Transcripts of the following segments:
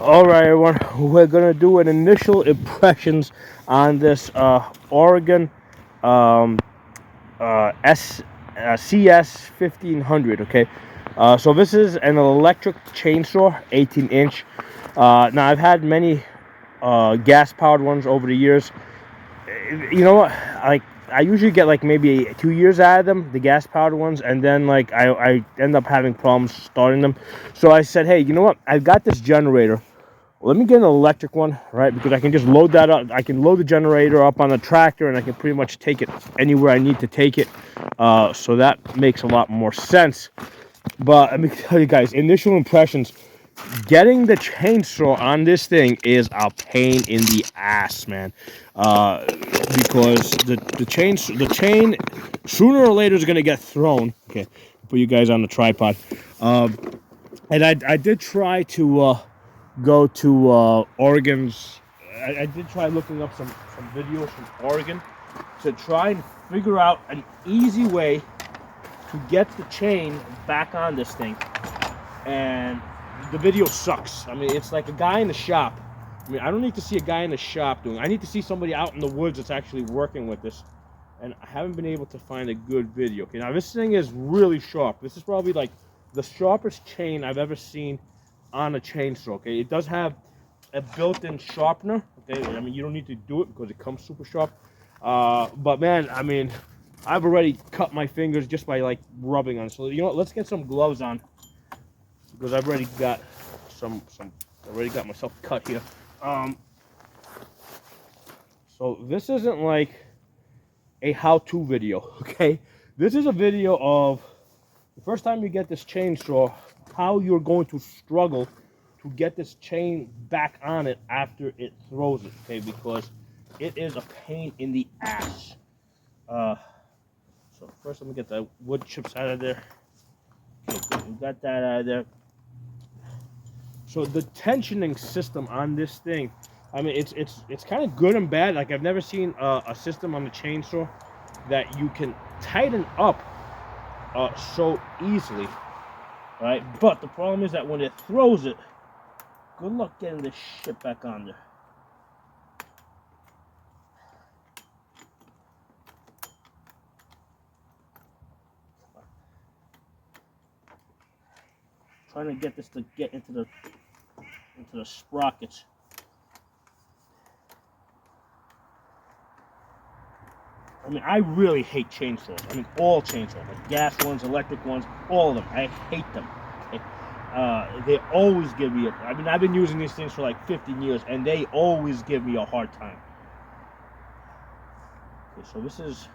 All right, everyone. We're gonna do an initial impressions on this Oregon um, S CS 1500. Okay, so this is an electric chainsaw, 18-inch. Now I've had many gas-powered ones over the years. You know what? Like I usually get like maybe 2 years out of them, the gas-powered ones, and then like I end up having problems starting them. So I said, hey, you know what? I've got this generator. Let me get an electric one, right? Because I can just load that up. I can load the generator up on the tractor, and I can pretty much take it anywhere I need to take it. So that makes a lot more sense. But let me tell you guys, initial impressions. Getting the chainsaw on this thing is a pain in the ass, man. Because the chain sooner or later is gonna get thrown. Okay, put you guys on the tripod. And I did try to go to Oregon's. I did try looking up some videos from Oregon to try and figure out an easy way to get the chain back on this thing. And the video sucks. I mean, it's like a guy in the shop. I mean, I don't need to see a guy in the shop doing it. I need to see somebody out in the woods that's actually working with this. And I haven't been able to find a good video. Okay, now this thing is really sharp. This is probably like the sharpest chain I've ever seen on a chainsaw. Okay, it does have a built-in sharpener. Okay, I mean, you don't need to do it because it comes super sharp. But man, I mean, I've already cut my fingers just by like rubbing on it. So you know what? Let's get some gloves on because I've already got already got myself cut here. So this isn't like a how-to video, okay? This is a video of the first time you get this chainsaw, how you're going to struggle to get this chain back on it after it throws it, okay? Because it is a pain in the ass. So first let me get the wood chips out of there. Okay, good. We got that out of there. So the tensioning system on this thing, I mean, it's kind of good and bad. Like I've never seen a system on the chainsaw that you can tighten up so easily, right? But the problem is that when it throws it, good luck getting this shit back on there. Trying to get this to get into the sprockets. I mean, I really hate chainsaws. I mean, all chainsaws, like gas ones, electric ones, all of them. I hate them. They always give me I mean, I've been using these things for like 15 years, and they always give me a hard time. Okay, so this is...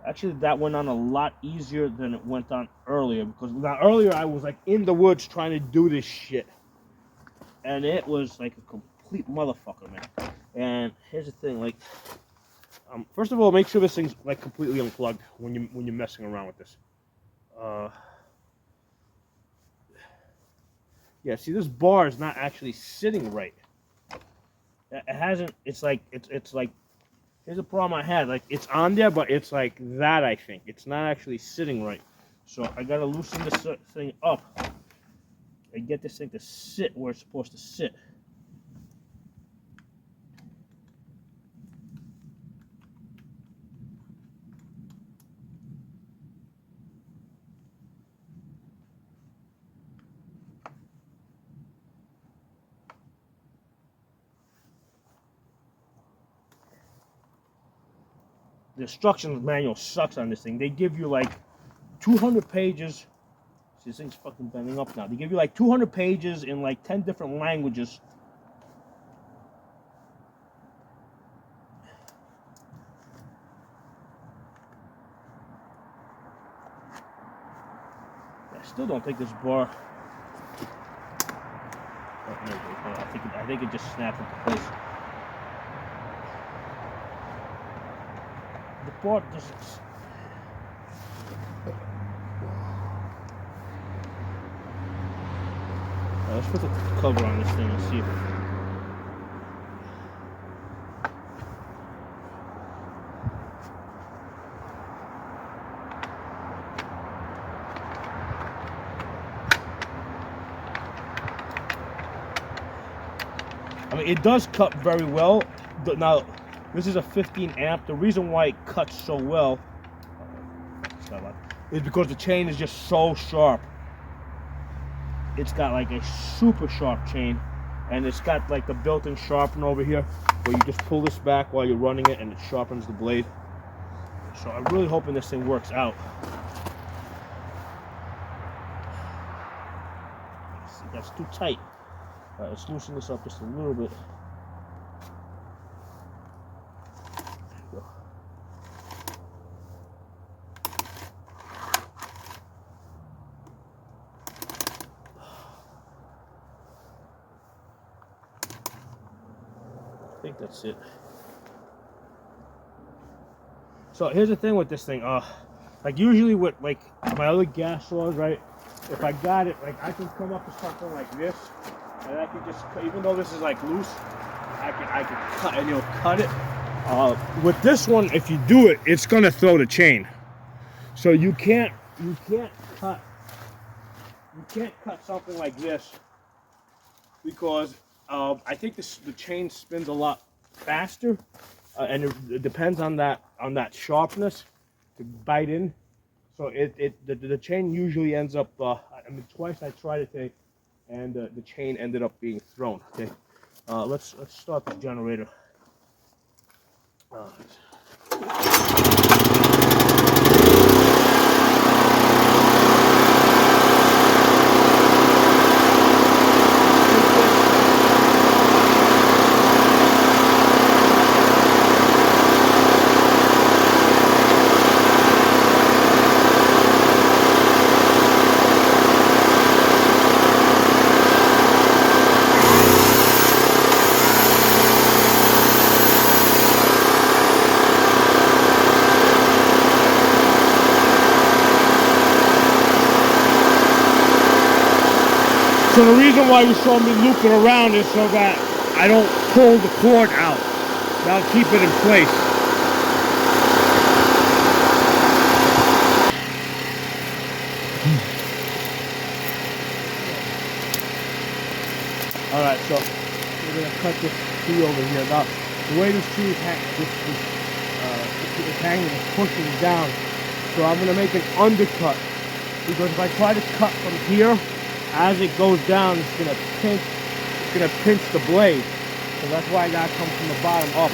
Actually, that went on a lot easier than it went on earlier, because now earlier I was like in the woods trying to do this shit. And it was like a complete motherfucker, man. And here's the thing, like... first of all, make sure this thing's like completely unplugged when you're messing around with this. Yeah, see, this bar is not actually sitting right. It hasn't. It's like it's like. Here's a problem I had. Like it's on there, but it's like that. I think it's not actually sitting right. So I gotta loosen this thing up and get this thing to sit where it's supposed to sit. The instructions manual sucks on this thing. They give you like 200 pages. See, this thing's fucking bending up now. They give you like 200 pages in like 10 different languages. I still don't think this bar... Oh, no, I think it just snapped into place. The bar doesn't... Let's put the cover on this thing and see if it... I mean, it does cut very well. Now, this is a 15 amp. The reason why it cuts so well is because the chain is just so sharp. It's got like a super sharp chain, and it's got like the built-in sharpener over here where you just pull this back while you're running it and it sharpens the blade. So I'm really hoping this thing works out. See, that's too tight. All right, let's loosen this up just a little bit. There we go. I think that's it. So here's the thing with this thing. Like usually with like my other gas saws, right? If I got it, like I can come up with something like this, and I can just, even though this is like loose, I can cut, and you'll cut it. With this one, if you do it, it's gonna throw the chain. So you can't cut something like this because I think the chain spins a lot faster, and it depends on that sharpness to bite in. So the chain usually ends up. I mean, twice I tried it today, and the chain ended up being thrown. Okay, let's start the generator. So the reason why you saw me loop it around is so that I don't pull the cord out. That'll keep it in place. All right, so we're gonna cut this tree over here. Now, the way this tree is hanging, is pushing down. So I'm gonna make an undercut, because if I try to cut from here, as it goes down, it's gonna pinch the blade. So that's why I gotta come from the bottom up.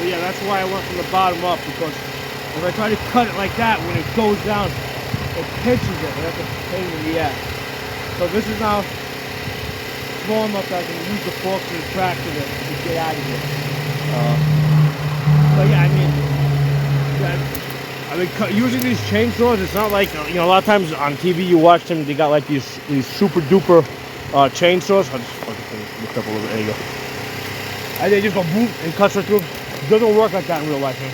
So yeah, that's why I went from the bottom up, because if I try to cut it like that, when it goes down, it pinches it, and that's a pain in the ass. So this is now small enough that I can use the fork to the tractor to get out of here. But yeah, using these chainsaws, it's not like, you know, a lot of times on TV you watch them, they got like these super duper chainsaws. I'll just fucking lift up a little bit. There you go. And they just go boom and cuts right through. It doesn't work like that in real life, man.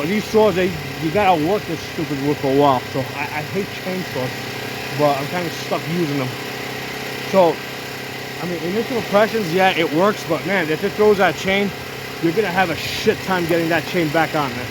These saws, you gotta work this stupid wood for a while. So I hate chainsaws, but I'm kind of stuck using them. So, I mean, initial impressions, yeah, it works, but man, if it throws that chain, you're gonna have a shit time getting that chain back on, man.